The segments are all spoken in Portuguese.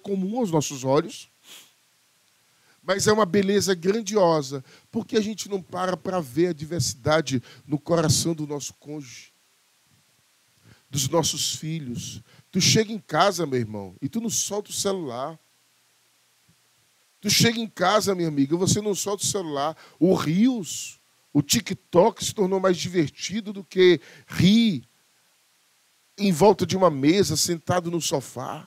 comum aos nossos olhos, mas é uma beleza grandiosa, porque a gente não para ver a diversidade no coração do nosso cônjuge, dos nossos filhos. Tu chega em casa, meu irmão, e tu não solta o celular. Tu chega em casa, minha amiga, e você não solta o celular. O Reels, o TikTok se tornou mais divertido do que rir em volta de uma mesa, sentado no sofá.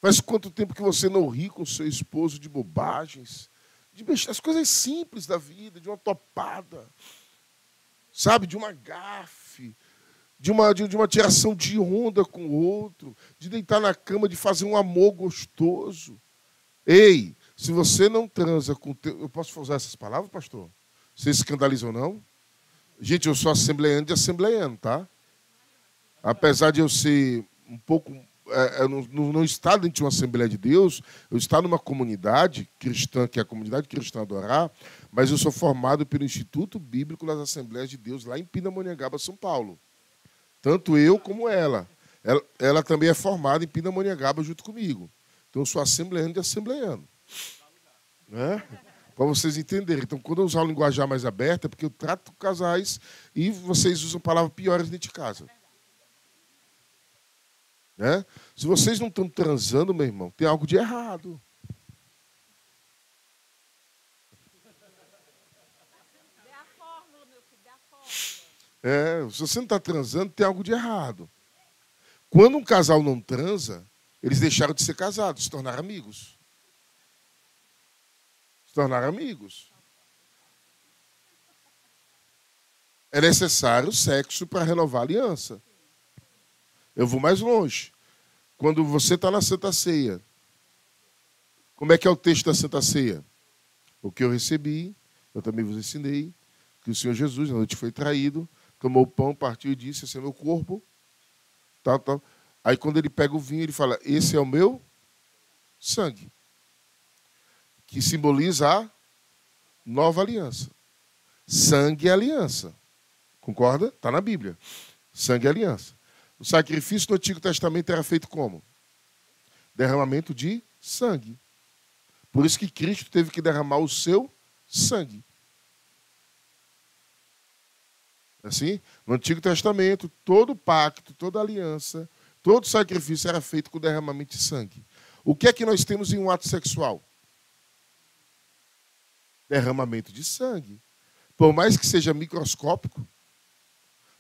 Faz quanto tempo que você não ri com seu esposo de bobagens, as coisas simples da vida, de uma topada, sabe, de uma gafe, de uma tiração de onda com o outro, de deitar na cama, de fazer um amor gostoso. Ei, se você não transa com teu... Eu posso usar essas palavras, pastor? Você escandaliza ou não? Gente, eu sou assembleiano de assembleiano, tá? Apesar de eu ser um pouco... não estar dentro de uma Assembleia de Deus, eu estar numa comunidade cristã, que é a comunidade cristã Adorá, mas eu sou formado pelo Instituto Bíblico das Assembleias de Deus, lá em Pindamonhangaba, São Paulo. Tanto eu como ela. Ela também é formada em Pindamonhangaba junto comigo. Então, eu sou assembleiano de assembleiano. Né? Para vocês entenderem. Então, quando eu usar o linguajar mais aberto, é porque eu trato casais e vocês usam palavras piores dentro de casa. Né? Se vocês não estão transando, meu irmão, tem algo de errado. Se você não está transando, tem algo de errado. Quando um casal não transa, eles deixaram de ser casados, se tornaram amigos. Se tornaram amigos. É necessário sexo para renovar a aliança. Eu vou mais longe. Quando você está na Santa Ceia, como é que é o texto da Santa Ceia? O que eu recebi, eu também vos ensinei, que o Senhor Jesus, na noite foi traído, tomou o pão, partiu e disse, esse é meu corpo. Tal, tal. Aí quando ele pega o vinho, ele fala, esse é o meu sangue, que simboliza a nova aliança. Sangue é aliança. Concorda? Está na Bíblia. Sangue é aliança. O sacrifício do Antigo Testamento era feito como? Derramamento de sangue. Por isso que Cristo teve que derramar o seu sangue. Assim, no Antigo Testamento, todo pacto, toda aliança, todo sacrifício era feito com derramamento de sangue. O que é que nós temos em um ato sexual? Derramamento de sangue. Por mais que seja microscópico,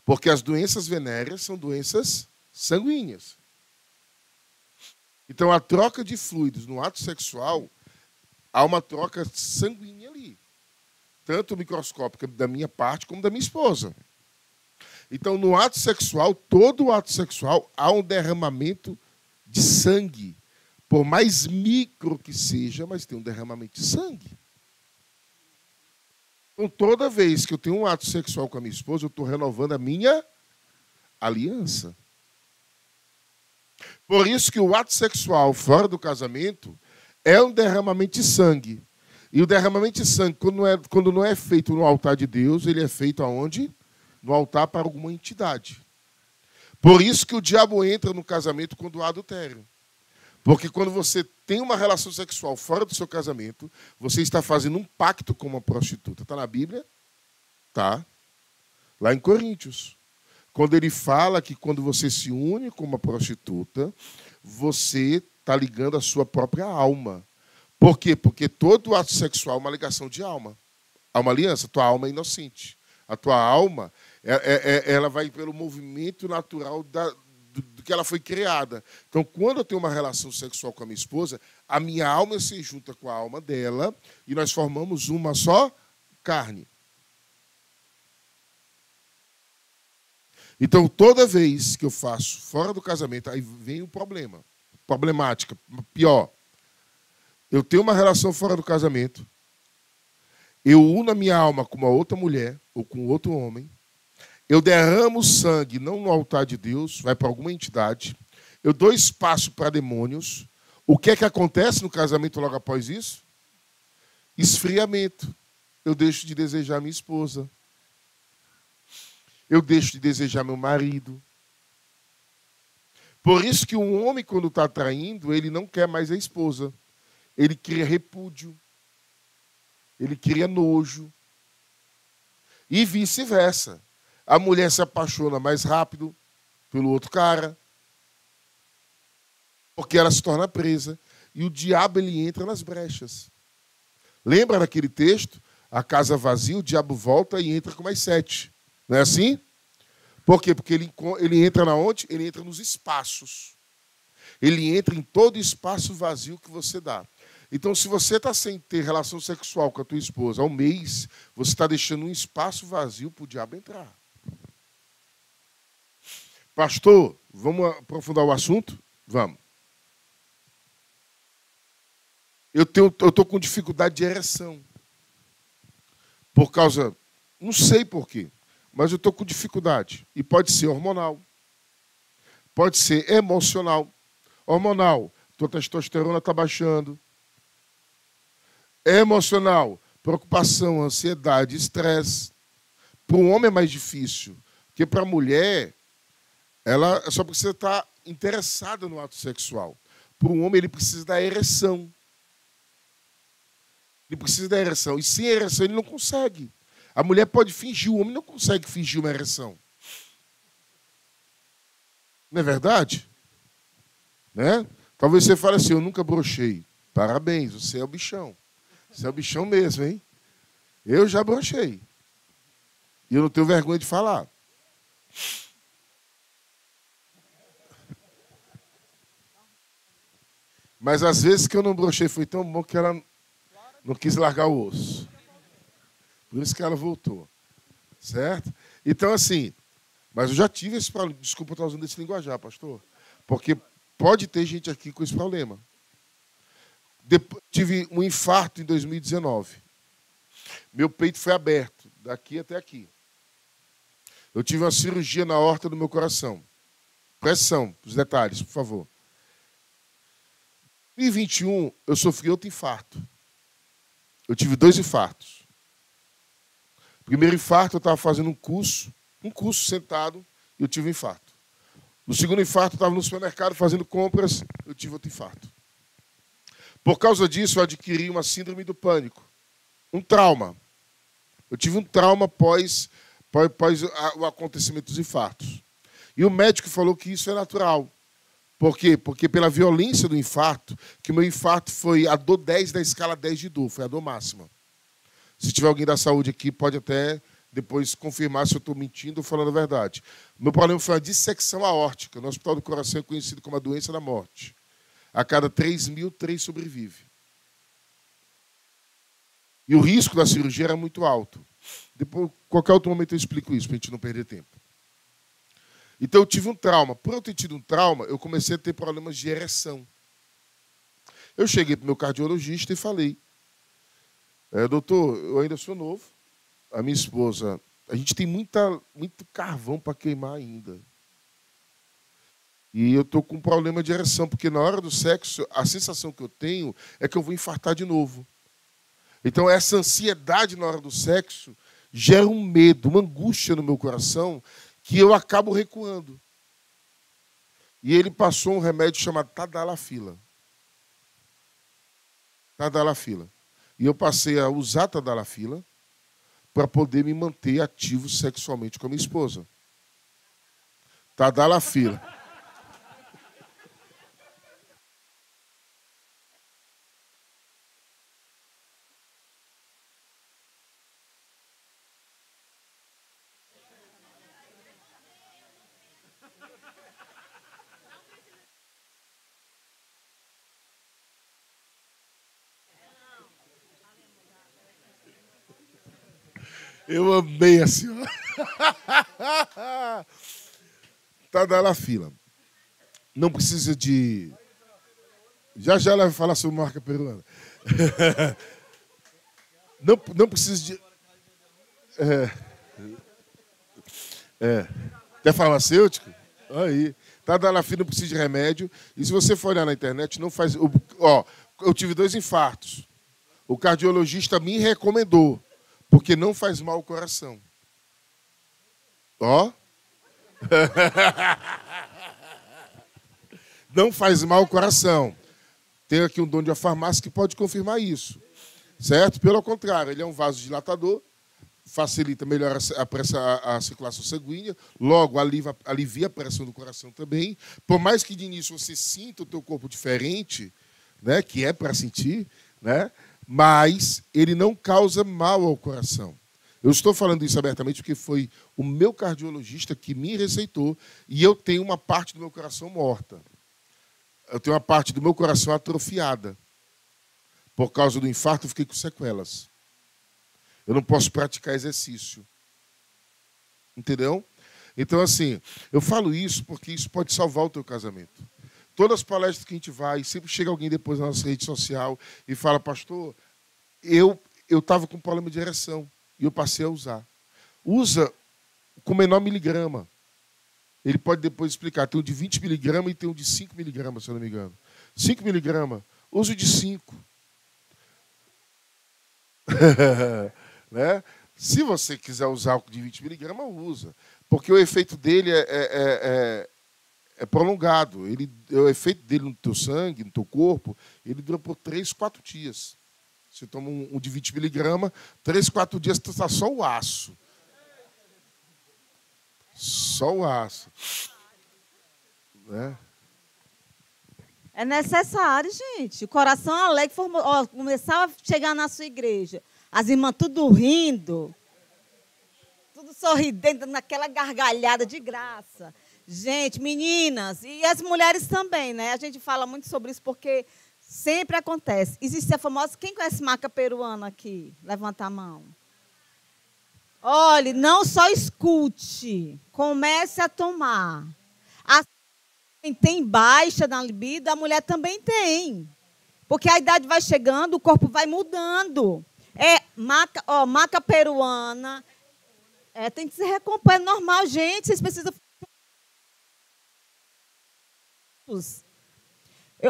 porque as doenças venéreas são doenças sanguíneas. Então, a troca de fluidos no ato sexual, há uma troca sanguínea ali. Tanto microscópica da minha parte como da minha esposa. Então, no ato sexual, todo ato sexual, há um derramamento de sangue. Por mais micro que seja, mas tem um derramamento de sangue. Então, toda vez que eu tenho um ato sexual com a minha esposa, eu estou renovando a minha aliança. Por isso que o ato sexual fora do casamento é um derramamento de sangue. E o derramamento de sangue, quando não é feito no altar de Deus, ele é feito aonde? No altar para alguma entidade. Por isso que o diabo entra no casamento quando há adultério. Porque quando você tem uma relação sexual fora do seu casamento, você está fazendo um pacto com uma prostituta. Está na Bíblia? Tá. Lá em Coríntios. Quando ele fala que quando você se une com uma prostituta, você está ligando a sua própria alma. Por quê? Porque todo ato sexual é uma ligação de alma. Há uma aliança, tua alma é inocente. A tua alma, ela vai pelo movimento natural do que ela foi criada. Então, quando eu tenho uma relação sexual com a minha esposa, a minha alma se junta com a alma dela e nós formamos uma só carne. Então, toda vez que eu faço fora do casamento, aí vem o problema. Problemática, pior. Eu tenho uma relação fora do casamento, eu uno a minha alma com uma outra mulher ou com outro homem, eu derramo sangue, não no altar de Deus, vai para alguma entidade, eu dou espaço para demônios. O que é que acontece no casamento logo após isso? Esfriamento. Eu deixo de desejar minha esposa. Eu deixo de desejar meu marido. Por isso que um homem, quando está traindo, ele não quer mais a esposa. Ele cria repúdio. Ele cria nojo. E vice-versa. A mulher se apaixona mais rápido pelo outro cara, porque ela se torna presa. E o diabo, ele entra nas brechas. Lembra daquele texto? A casa vazia, o diabo volta e entra com mais 7. Não é assim? Por quê? Porque ele entra na onde? Ele entra nos espaços. Ele entra em todo espaço vazio que você dá. Então, se você está sem ter relação sexual com a tua esposa há um mês, você está deixando um espaço vazio para o diabo entrar. Pastor, vamos aprofundar o assunto? Vamos. Eu estou com dificuldade de ereção. Por causa, não sei por quê, mas eu estou com dificuldade. E pode ser hormonal. Pode ser emocional. Hormonal, tua testosterona está baixando. Emocional, preocupação, ansiedade, estresse. Para o homem é mais difícil. Porque para a mulher, ela só precisa estar interessada no ato sexual. Para o homem, ele precisa da ereção. Ele precisa da ereção. E sem ereção, ele não consegue. A mulher pode fingir, o homem não consegue fingir uma ereção. Não é verdade? Né? Talvez você fale assim, eu nunca brochei. Parabéns, você é o bichão. Você é o bichão mesmo, hein? Eu já brochei. E eu não tenho vergonha de falar. Mas às vezes que eu não brochei foi tão bom que ela não quis largar o osso. Por isso que ela voltou. Certo? Então, assim, mas eu já tive esse problema. Desculpa eu estar usando esse linguajar, pastor. Porque pode ter gente aqui com esse problema. Tive um infarto em 2019. Meu peito foi aberto, daqui até aqui. Eu tive uma cirurgia na aorta do meu coração. Pressão, os detalhes, por favor. Em 2021, eu sofri outro infarto. Eu tive 2 infartos. Primeiro infarto, eu estava fazendo um curso sentado, e eu tive um infarto. No segundo infarto, eu estava no supermercado fazendo compras, eu tive outro infarto. Por causa disso, eu adquiri uma síndrome do pânico. Um trauma. Eu tive um trauma após o acontecimento dos infartos. E o médico falou que isso é natural. Por quê? Porque pela violência do infarto, que o meu infarto foi a dor 10 da escala 10 de dor, foi a dor máxima. Se tiver alguém da saúde aqui, pode até depois confirmar se eu estou mentindo ou falando a verdade. O meu problema foi uma dissecção aórtica. No Hospital do Coração é conhecido como a doença da morte. A cada 3.000, 3 sobrevivem. E o risco da cirurgia era muito alto. Depois, qualquer outro momento eu explico isso, para a gente não perder tempo. Então eu tive um trauma. Por eu ter tido um trauma, eu comecei a ter problemas de ereção. Eu cheguei para o meu cardiologista e falei, doutor, eu ainda sou novo, a minha esposa, a gente tem muito carvão para queimar ainda. E eu estou com um problema de ereção, porque na hora do sexo, a sensação que eu tenho é que eu vou infartar de novo. Então, essa ansiedade na hora do sexo gera um medo, uma angústia no meu coração, que eu acabo recuando. E ele passou um remédio chamado Tadalafila. Tadalafila. E eu passei a usar Tadalafila para poder me manter ativo sexualmente com a minha esposa. Tadalafila. Eu amei a senhora. Tadalafila. Não precisa de... Já ela vai falar sobre marca peruana. Não precisa de... Quer farmacêutico? Aí. Tadalafila não precisa de remédio. E se você for olhar na internet, não faz... eu tive 2 infartos. O cardiologista me recomendou. Porque não faz mal ao coração. Ó. Não faz mal ao coração. Tem aqui um dono de uma farmácia que pode confirmar isso. Certo? Pelo contrário, ele é um vasodilatador, facilita, melhora a circulação sanguínea, logo alivia a pressão do coração também. Por mais que de início você sinta o teu corpo diferente, né, que é para sentir, né, mas ele não causa mal ao coração. Eu estou falando isso abertamente porque foi o meu cardiologista que me receitou e eu tenho uma parte do meu coração morta. Eu tenho uma parte do meu coração atrofiada. Por causa do infarto, eu fiquei com sequelas. Eu não posso praticar exercício. Entendeu? Então, assim, eu falo isso porque isso pode salvar o teu casamento. Todas as palestras que a gente vai, sempre chega alguém depois na nossa rede social e fala, pastor, eu estava com problema de ereção e eu passei a usar. Usa com menor miligrama. Ele pode depois explicar. Tem um de 20 miligramas e tem um de 5 miligramas, se eu não me engano. 5 miligramas. Use o de 5. Né? Se você quiser usar o de 20 miligramas, usa. Porque o efeito dele é prolongado. O efeito dele no teu sangue, no teu corpo, ele dura por 3, 4 dias. Você toma um de 20 miligramas, 3, 4 dias, tu está só o aço. Só o aço. Né? É necessário, gente. O coração alegre começar a chegar na sua igreja. As irmãs tudo rindo, tudo sorridendo, naquela gargalhada de graça. Gente, meninas, e as mulheres também, né? A gente fala muito sobre isso porque sempre acontece. Existe a famosa... Quem conhece maca peruana aqui? Levanta a mão. Olhe, não só escute, comece a tomar. Quem tem baixa na libido, a mulher também tem. Porque a idade vai chegando, o corpo vai mudando. Maca peruana. Tem que se recompor, é normal, gente. Vocês precisam...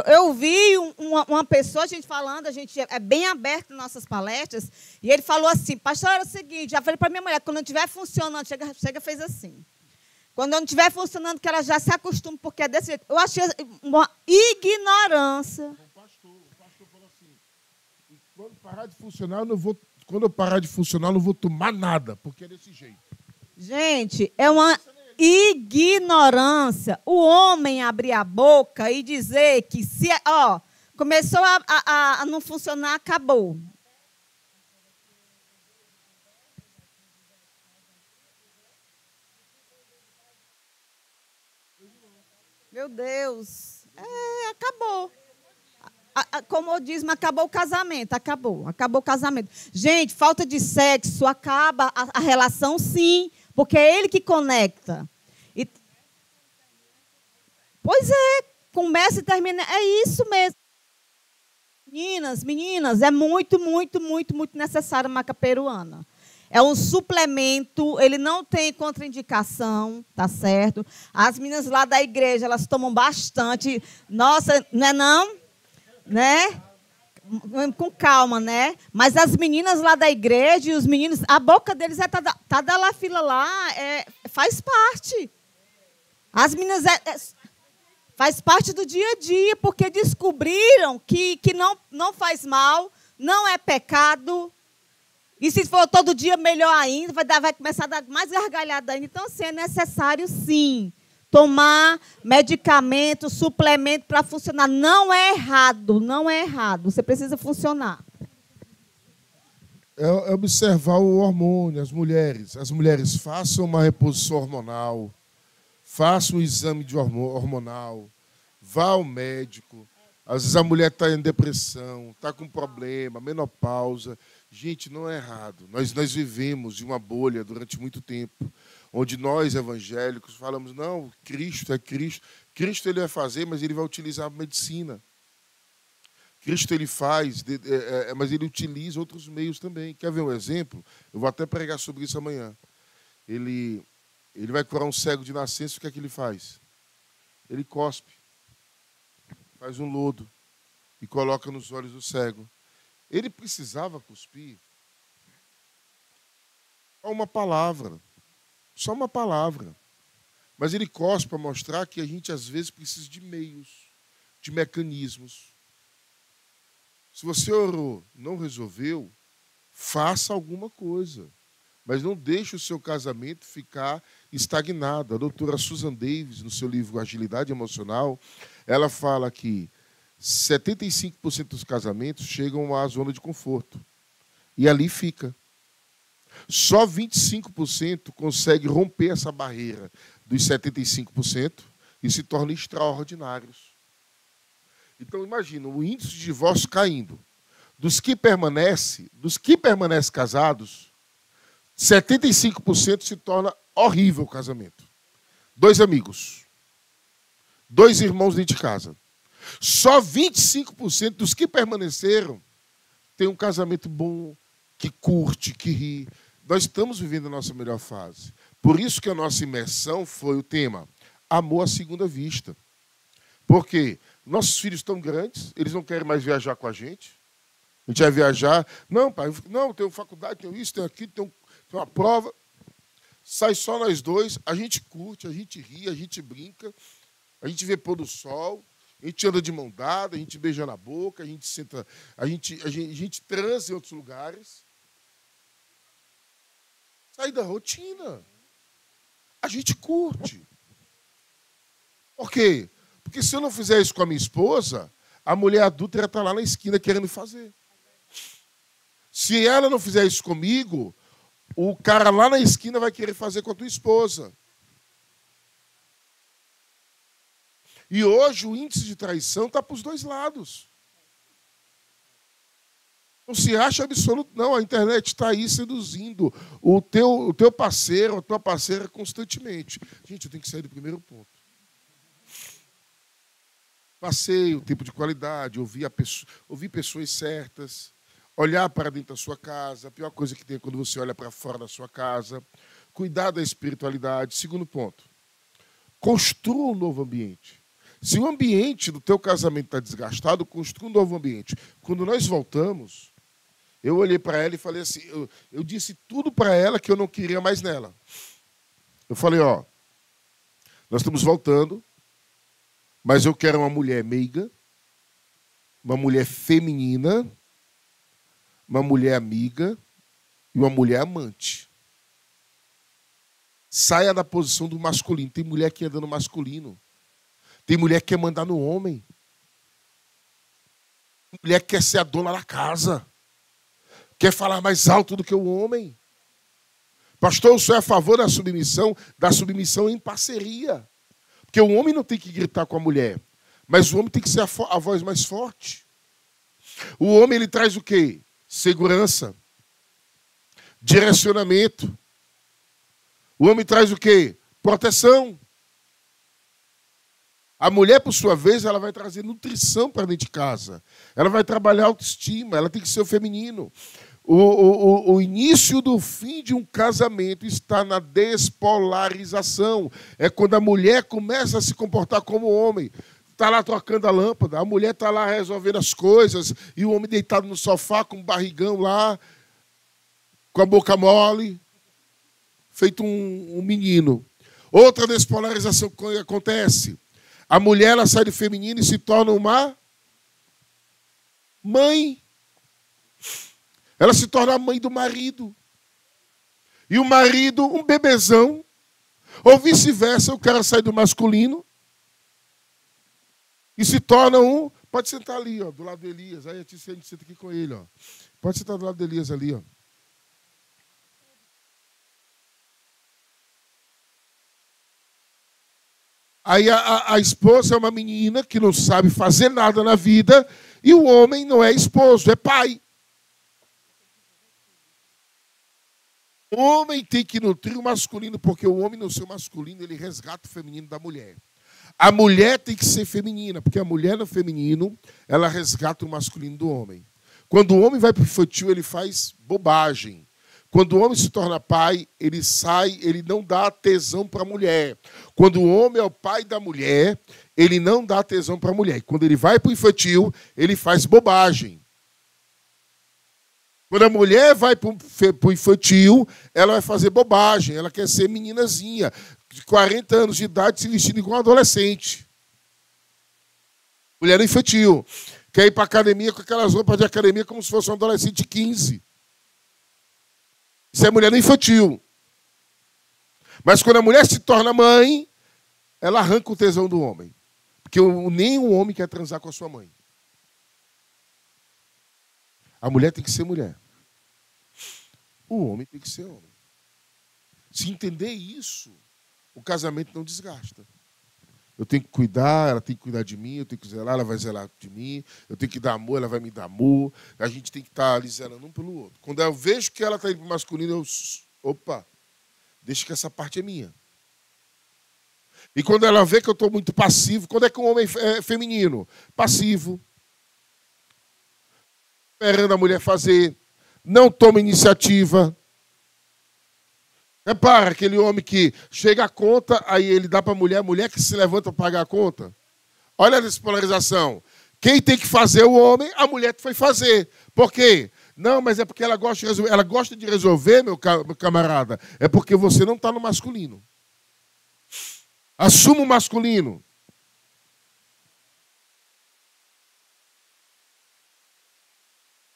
Eu vi uma pessoa, a gente falando, a gente é bem aberto nas nossas palestras, e ele falou assim, pastor, era o seguinte, já falei para minha mulher, quando não estiver funcionando, chega fez assim. Quando não estiver funcionando, que ela já se acostuma, porque é desse jeito. Eu achei uma ignorância. O pastor falou assim, quando parar de funcionar, quando eu parar de funcionar, eu não vou tomar nada, porque é desse jeito. Gente, é uma ignorância. O homem abrir a boca e dizer que se começou a não funcionar, acabou. Meu Deus, acabou. Como eu disse, acabou o casamento, acabou o casamento. Gente, falta de sexo acaba a relação, sim, porque é ele que conecta. Pois é, começa e termina, é isso mesmo. Meninas, é muito, muito, muito, muito necessário a maca peruana. É um suplemento, ele não tem contraindicação, tá certo? As meninas lá da igreja, elas tomam bastante. Nossa, não é não? Né? Com calma, né? Mas as meninas lá da igreja e os meninos, a boca deles tá da fila lá, faz parte. As meninas faz parte do dia a dia, porque descobriram que não faz mal, não é pecado. E se for todo dia, melhor ainda, vai começar a dar mais gargalhada ainda. Então, assim, é necessário, sim, tomar medicamento, suplemento para funcionar. Não é errado, não é errado. Você precisa funcionar. É observar o hormônio, as mulheres. As mulheres façam uma reposição hormonal, façam um exame de hormonal, vá ao médico. Às vezes a mulher está em depressão, está com problema, menopausa. Gente, não é errado. Nós vivemos de uma bolha durante muito tempo, onde nós, evangélicos, falamos, não, Cristo é Cristo. Cristo ele vai fazer, mas ele vai utilizar a medicina. Cristo ele faz, mas ele utiliza outros meios também. Quer ver um exemplo? Eu vou até pregar sobre isso amanhã. Ele vai curar um cego de nascença, o que é que ele faz? Ele cospe, faz um lodo e coloca nos olhos do cego. Ele precisava cuspir só uma palavra. Mas ele cospe para mostrar que a gente, às vezes, precisa de meios. de mecanismos. Se você orou, não resolveu, faça alguma coisa. Mas não deixe o seu casamento ficar estagnado. A doutora Susan Davis, no seu livro Agilidade Emocional, ela fala que 75% dos casamentos chegam à zona de conforto. E ali fica. Só 25% consegue romper essa barreira dos 75% e se tornam extraordinários. Então, imagina, o índice de divórcio caindo. Dos que permanecem casados, 75% se torna horrível o casamento. 2 amigos. 2 irmãos dentro de casa. Só 25% dos que permaneceram tem um casamento bom, que curte, que ri. Nós estamos vivendo a nossa melhor fase. Por isso que a nossa imersão foi o tema Amor à Segunda Vista. Por quê? Nossos filhos estão grandes, eles não querem mais viajar com a gente. A gente vai viajar. Não, pai, não, tenho faculdade, tenho isso, tenho aquilo, tenho uma prova. Sai só nós dois, a gente curte, a gente ri, a gente brinca, a gente vê pôr do sol, a gente anda de mão dada, a gente beija na boca, a gente senta, a gente transa em outros lugares. Sai da rotina. A gente curte. Por quê? Porque se eu não fizer isso com a minha esposa, a mulher adulta ia estar lá na esquina querendo fazer. Se ela não fizer isso comigo, o cara lá na esquina vai querer fazer com a tua esposa. E hoje o índice de traição está para os 2 lados. Não se acha absoluto, não. A internet está aí seduzindo o teu parceiro, a tua parceira constantemente. Gente, eu tenho que sair do primeiro ponto. Passeio, tempo de qualidade, ouvir pessoas certas, olhar para dentro da sua casa. A pior coisa que tem é quando você olha para fora da sua casa. Cuidar da espiritualidade. Segundo ponto, construa um novo ambiente. Se o ambiente do teu casamento está desgastado, construa um novo ambiente. Quando nós voltamos, eu olhei para ela e falei assim, eu disse tudo para ela que eu não queria mais nela. Eu falei, nós estamos voltando, mas eu quero uma mulher meiga, uma mulher feminina, uma mulher amiga e uma mulher amante. Saia da posição do masculino. Tem mulher que anda no masculino. Tem mulher que quer mandar no homem. Tem mulher que quer ser a dona da casa. Quer falar mais alto do que o homem. Pastor, eu sou a favor da submissão em parceria. Porque o homem não tem que gritar com a mulher, mas o homem tem que ser a voz mais forte. O homem, ele traz o quê? Segurança. Direcionamento. O homem traz o quê? Proteção. A mulher, por sua vez, ela vai trazer nutrição para dentro de casa. Ela vai trabalhar autoestima, ela tem que ser o feminino. O início do fim de um casamento está na despolarização. É quando a mulher começa a se comportar como homem. Está lá trocando a lâmpada, a mulher está lá resolvendo as coisas, e o homem deitado no sofá com um barrigão lá, com a boca mole, feito um menino. Outra despolarização que acontece. A mulher ela sai do feminino e se torna uma mãe. Ela se torna a mãe do marido. E o marido, um bebezão. Ou vice-versa, o cara sai do masculino e se torna um... Pode sentar ali, do lado do Elias. Aí a gente senta aqui com ele. Pode sentar do lado do Elias ali. Aí a esposa é uma menina que não sabe fazer nada na vida e o homem não é esposo, é pai. O homem tem que nutrir o masculino, porque o homem, no seu masculino, ele resgata o feminino da mulher. A mulher tem que ser feminina, porque a mulher no feminino, ela resgata o masculino do homem. Quando o homem vai para o infantil, ele faz bobagem. Quando o homem se torna pai, ele sai, ele não dá tesão para a mulher. Quando o homem é o pai da mulher, ele não dá tesão para a mulher. Quando ele vai para o infantil, ele faz bobagem. Quando a mulher vai para o infantil, ela vai fazer bobagem. Ela quer ser meninazinha, de 40 anos de idade, se vestindo igual um adolescente. Mulher infantil. Quer ir para a academia com aquelas roupas de academia como se fosse um adolescente de 15. Isso é mulher infantil. Mas quando a mulher se torna mãe, ela arranca o tesão do homem. Porque nenhum homem quer transar com a sua mãe. A mulher tem que ser mulher. O homem tem que ser homem. Se entender isso, o casamento não desgasta. Eu tenho que cuidar, ela tem que cuidar de mim, eu tenho que zelar, ela vai zelar de mim, eu tenho que dar amor, ela vai me dar amor, a gente tem que estar ali zelando um pelo outro. Quando eu vejo que ela está indo para o masculino, eu, opa, deixa que essa parte é minha. E quando ela vê que eu estou muito passivo, quando é que um homem é feminino? Passivo. Esperando a mulher fazer, não toma iniciativa. Repara, aquele homem que chega a conta, aí ele dá para a mulher que se levanta para pagar a conta. Olha essa polarização. Quem tem que fazer o homem, a mulher que foi fazer. Por quê? Não, mas é porque ela gosta de resolver. Ela gosta de resolver, meu camarada. É porque você não está no masculino. Assuma o masculino.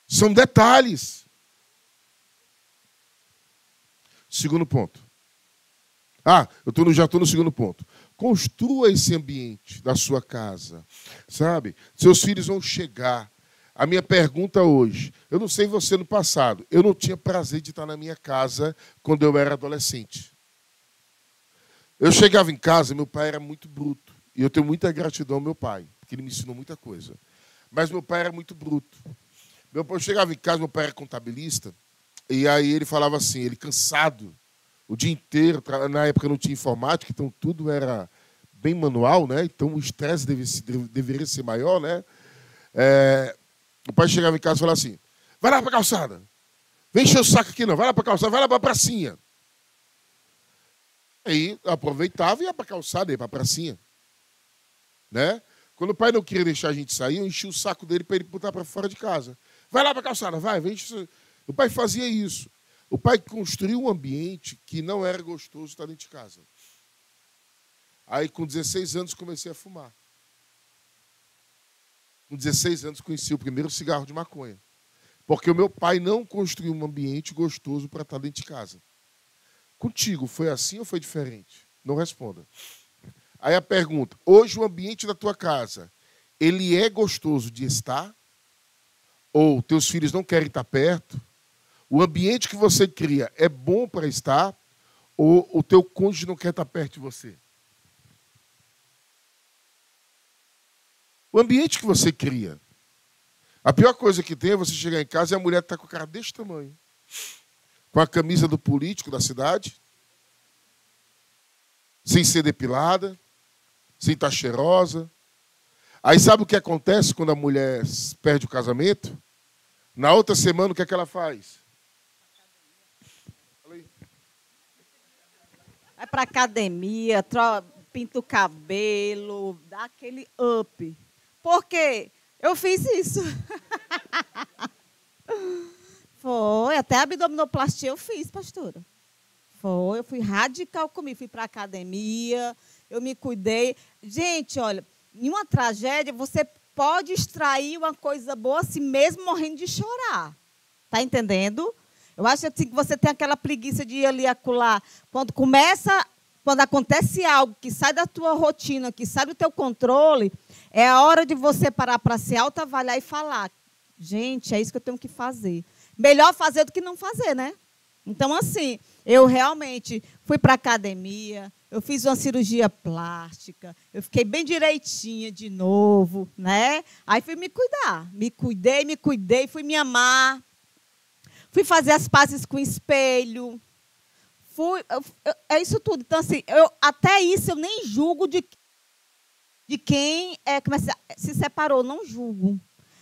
São detalhes. Segundo ponto. Já estou no segundo ponto. Construa esse ambiente da sua casa. Sabe? Seus filhos vão chegar. A minha pergunta hoje, eu não sei você no passado, eu não tinha prazer de estar na minha casa quando eu era adolescente. Eu chegava em casa, meu pai era muito bruto. E eu tenho muita gratidão ao meu pai, porque ele me ensinou muita coisa. Mas meu pai era muito bruto. Eu chegava em casa, meu pai era contabilista, e aí ele falava assim, ele cansado, o dia inteiro, na época não tinha informática, então tudo era bem manual, né? Então o estresse deveria ser maior, né? O pai chegava em casa e falava assim, vai lá para a calçada, vem encher o saco aqui não, vai lá para a calçada, vai lá para a pracinha. Aí eu aproveitava e ia para a calçada, ia para a pracinha. Né? Quando o pai não queria deixar a gente sair, eu enchia o saco dele para ele botar para fora de casa. Vai lá para a calçada, vai, vem. O pai fazia isso. O pai construiu um ambiente que não era gostoso estar dentro de casa. Aí, com 16 anos, comecei a fumar. Com 16 anos, conheci o primeiro cigarro de maconha. Porque o meu pai não construiu um ambiente gostoso para estar dentro de casa. Contigo, foi assim ou foi diferente? Não responda. Aí a pergunta, hoje o ambiente da tua casa, ele é gostoso de estar? Ou teus filhos não querem estar perto? O ambiente que você cria é bom para estar? Ou o teu cônjuge não quer estar perto de você? O ambiente que você cria. A pior coisa que tem é você chegar em casa e a mulher está com a cara desse tamanho. Com a camisa do político da cidade, sem ser depilada, sem estar cheirosa. Aí sabe o que acontece quando a mulher perde o casamento? Na outra semana, o que é que ela faz? Vai para academia, pinta o cabelo, dá aquele up. Por quê? Eu fiz isso. Foi, até a abdominoplastia eu fiz, pastora. Foi, eu fui radical comigo, fui para a academia, eu me cuidei. Gente, olha, em uma tragédia você pode extrair uma coisa boa assim mesmo morrendo de chorar. Tá entendendo? Eu acho assim, que você tem aquela preguiça de ir ali acolá. Quando acontece algo que sai da tua rotina, que sai do teu controle, é a hora de você parar para se autoavaliar e falar, gente, é isso que eu tenho que fazer. Melhor fazer do que não fazer, né? Então, assim, eu realmente fui para a academia, eu fiz uma cirurgia plástica, eu fiquei bem direitinha de novo, né? Aí fui me cuidar. Me cuidei, fui me amar. Fui fazer as pazes com o espelho. É isso tudo. Então, assim, até isso eu nem julgo de quem se separou, não julgo.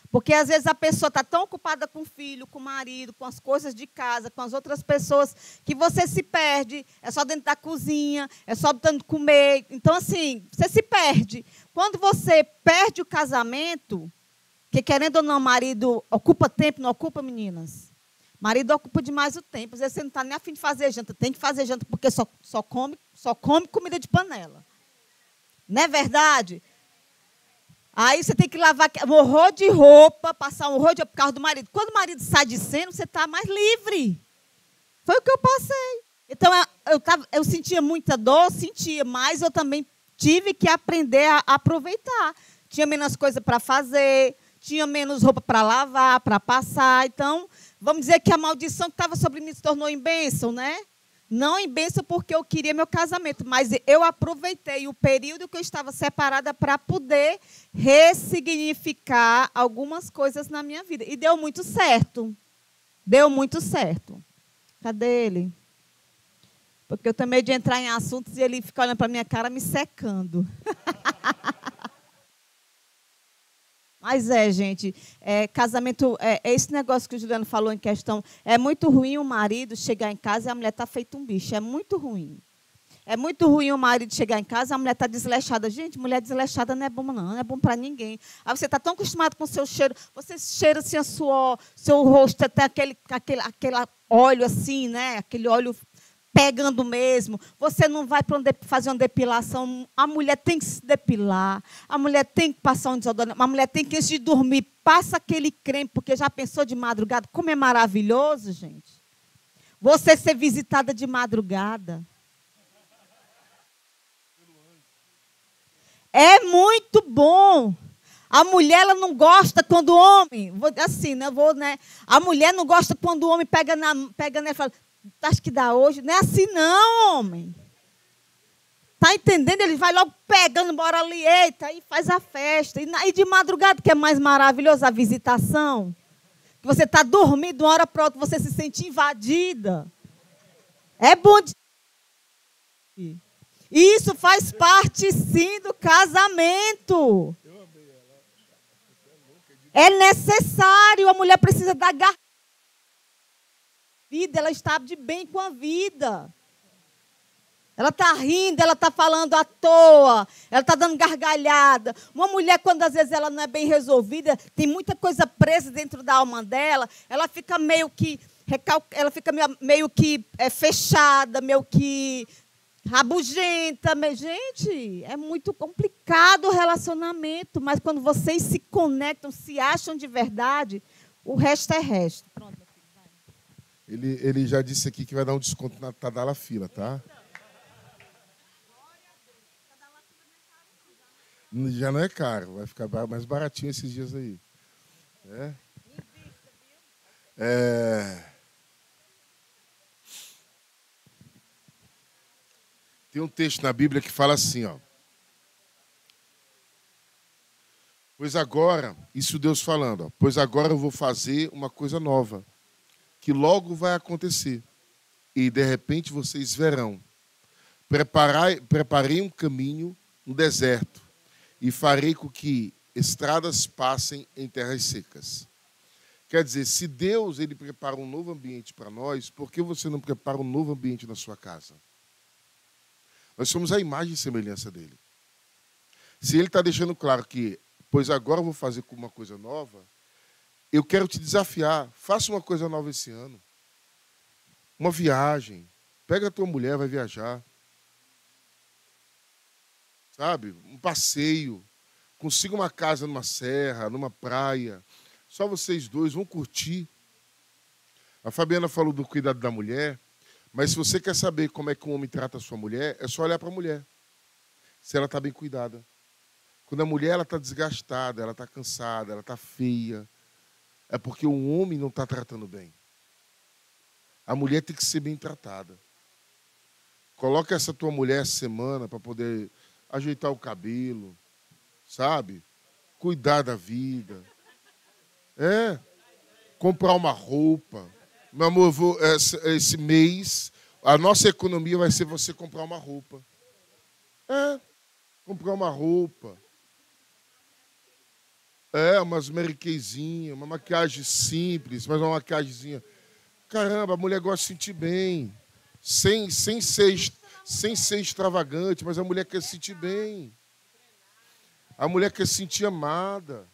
Porque, às vezes, a pessoa está tão ocupada com o filho, com o marido, com as coisas de casa, com as outras pessoas, que você se perde. É só dentro da cozinha, é só dando comer. Então, assim, você se perde. Quando você perde o casamento, que, querendo ou não, o marido ocupa tempo, não ocupa, meninas? Marido ocupa demais o tempo. Às vezes, você não está nem a fim de fazer janta. Tem que fazer janta, porque só come comida de panela. Não é verdade? Aí você tem que lavar um horror de roupa, passar um horror de roupa por causa do marido. Quando o marido sai de cena, você está mais livre. Foi o que eu passei. Então, eu sentia muita dor, sentia, mas eu também tive que aprender a aproveitar. Tinha menos coisa para fazer, tinha menos roupa para lavar, para passar. Então, vamos dizer que a maldição que estava sobre mim se tornou em bênção, né? Não em bênção porque eu queria meu casamento, mas eu aproveitei o período que eu estava separada para poder ressignificar algumas coisas na minha vida. E deu muito certo. Deu muito certo. Cadê ele? Porque eu tenho medo de entrar em assuntos e ele fica olhando para a minha cara me secando. Mas gente, casamento, esse negócio que o Juliano falou em questão, é muito ruim o marido chegar em casa e a mulher está feito um bicho, é muito ruim. É muito ruim o marido chegar em casa e a mulher está desleixada. Gente, mulher desleixada não é bom não, não é bom para ninguém. Aí você está tão acostumado com o seu cheiro, você cheira assim a suor, seu rosto até aquele óleo assim, né? Aquele óleo pegando mesmo, você não vai para fazer uma depilação, a mulher tem que se depilar, a mulher tem que passar um desodorante, a mulher tem que, antes de dormir, passa aquele creme, porque já pensou de madrugada, como é maravilhoso, gente. Você ser visitada de madrugada. É muito bom. A mulher ela não gosta quando o homem, assim, né? A mulher não gosta quando o homem pega nela e fala, acho que dá hoje. Não é assim não, homem. Está entendendo? Ele vai logo pegando, bora ali, eita, e faz a festa. E de madrugada, que é mais maravilhoso, a visitação. Que você está dormindo, de uma hora para outra, você se sente invadida. É bom. E isso faz parte, sim, do casamento. É necessário, a mulher precisa dar vida, ela está de bem com a vida. Ela está rindo, ela está falando à toa, ela está dando gargalhada. Uma mulher, quando às vezes ela não é bem resolvida, tem muita coisa presa dentro da alma dela, ela fica meio que fechada, meio que rabugenta. Gente, é muito complicado o relacionamento, mas quando vocês se conectam, se acham de verdade, o resto é resto. Pronto. Ele já disse aqui que vai dar um desconto na Tadala Fila, tá? Já não é caro, vai ficar mais baratinho esses dias aí. Tem um texto na Bíblia que fala assim, ó. Pois agora, isso Deus falando, ó, pois agora eu vou fazer uma coisa nova, que logo vai acontecer. E, de repente, vocês verão. Preparei um caminho no deserto e farei com que estradas passem em terras secas. Quer dizer, se Deus ele prepara um novo ambiente para nós, por que você não prepara um novo ambiente na sua casa? Nós somos a imagem e semelhança dele. Se ele está deixando claro que, pois agora eu vou fazer uma coisa nova, eu quero te desafiar. Faça uma coisa nova esse ano. Uma viagem. Pega a tua mulher, vai viajar. Sabe? Um passeio. Consiga uma casa numa serra, numa praia. Só vocês dois vão curtir. A Fabiana falou do cuidado da mulher, mas se você quer saber como é que um homem trata a sua mulher, é só olhar para a mulher. Se ela está bem cuidada. Quando a mulher está desgastada, ela está cansada, ela está feia, é porque o homem não está tratando bem. A mulher tem que ser bem tratada. Coloca essa tua mulher essa semana para poder ajeitar o cabelo, sabe? Cuidar da vida. Comprar uma roupa. Meu amor, esse mês, a nossa economia vai ser você comprar uma roupa. Comprar uma roupa. Umas mariquezinhas, uma maquiagem simples, mas uma maquiagemzinha. Caramba, a mulher gosta de se sentir bem. Sem ser extravagante, mas a mulher quer se sentir bem. A mulher quer se sentir amada.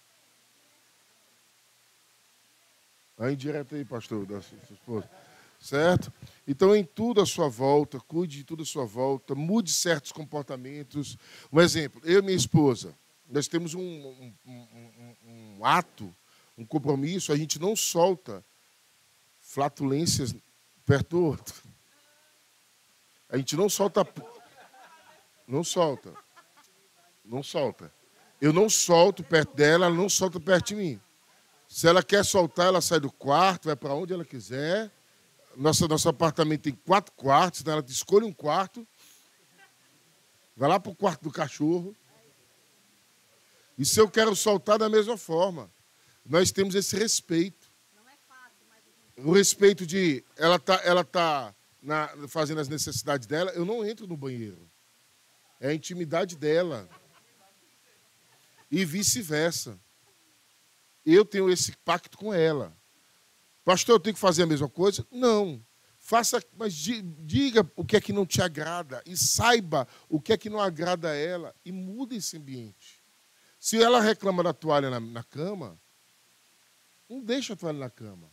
Aí indireta aí, pastor, da sua esposa. Certo? Então, em tudo à sua volta, cuide de tudo à sua volta, mude certos comportamentos. Um exemplo, eu e minha esposa, Nós temos um ato, um compromisso, a gente não solta flatulências perto do outro. A gente não solta. Não solta. Não solta. Eu não solto perto dela, ela não solta perto de mim. Se ela quer soltar, ela sai do quarto, vai para onde ela quiser. Nosso apartamento tem 4 quartos, então ela escolhe um quarto, vai lá para o quarto do cachorro. E se eu quero soltar, da mesma forma. Nós temos esse respeito. O respeito de ela tá fazendo as necessidades dela, eu não entro no banheiro. É a intimidade dela. E vice-versa. Eu tenho esse pacto com ela. Pastor, eu tenho que fazer a mesma coisa? Não. Faça, mas diga o que é que não te agrada e saiba o que é que não agrada a ela e mude esse ambiente. Se ela reclama da toalha na cama, não deixa a toalha na cama.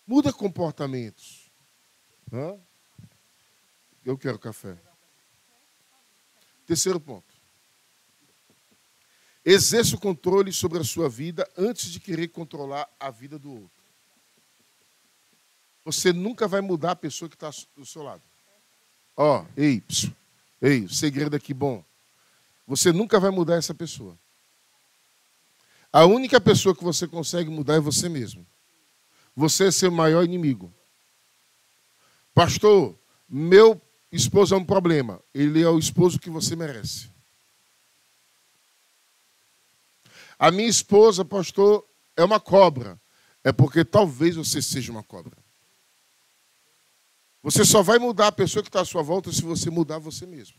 Muda comportamentos. Hã? Eu quero café. Terceiro ponto. Exerça o controle sobre a sua vida antes de querer controlar a vida do outro. Você nunca vai mudar a pessoa que está do seu lado. Ó, ei, segredo aqui bom. Você nunca vai mudar essa pessoa. A única pessoa que você consegue mudar é você mesmo. Você é seu maior inimigo. Pastor, meu esposo é um problema. Ele é o esposo que você merece. A minha esposa, pastor, é uma cobra. É porque talvez você seja uma cobra. Você só vai mudar a pessoa que está à sua volta se você mudar você mesmo.